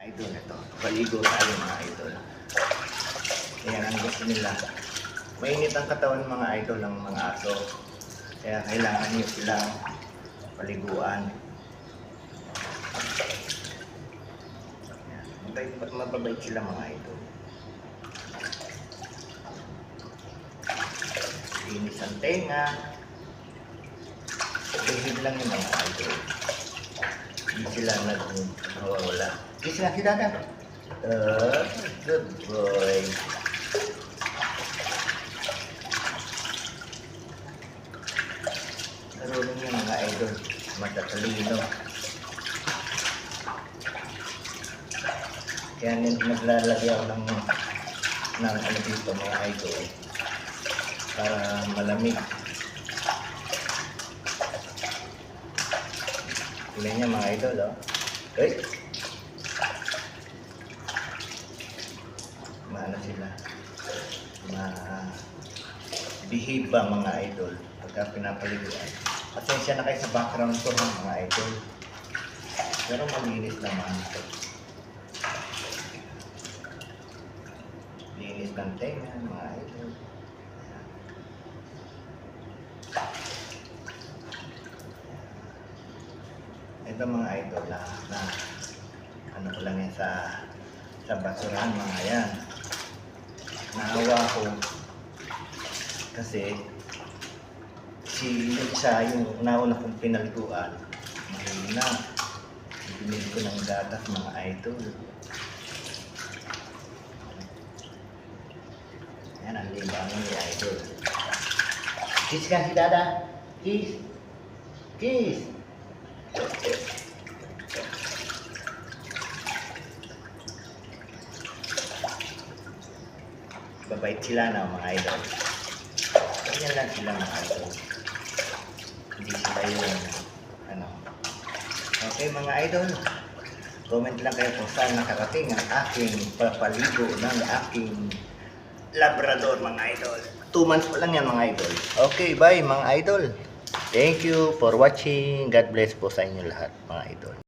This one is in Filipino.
Idol, ito. Paligo tayo mga idol. Ayan ang gusto nila. Mainit ang katawan mga idol ng mga aso. Kaya kailangan nyo silang paliguan. Mababait sila mga idol. Linis ang tenga. Behave lang yung mga idol. Hindi sila nag-wala. Kiss nga si Dada. Good boy. Marunong yung mga idol. Matatalino. Kaya naglalagay ako ng ano dito mga idol. Para malamig. Tingnan niya mga idol, oh. Hey! Maano sila? Behave ba mga idol pagka pinapaliguan? Pasensya na kayo sa background ko mga idol. Pero malinis naman ito. Linis ng tenga mga idol. Ito mga idol na ano ko lang yan sa basurahan mga yan. Naawa ko kasi si isa yung nauna kong pinaliguan mahina. Binili ko ng gatas mga idol. Yan ang libangan ni idol. Kiss ka si Dada. Kiss. Kiss. Babait sila na mga idol. Ganyan lang sila mga idol. Hindi sila yung ano. Okay mga idol. Comment lang kayo kung saan nakarating ang aking papaligo ng aking Labrador mga idol. 2 months pa lang yan mga idol. Okay, bye mga idol. Thank you for watching. God bless po sa inyo lahat mga idol.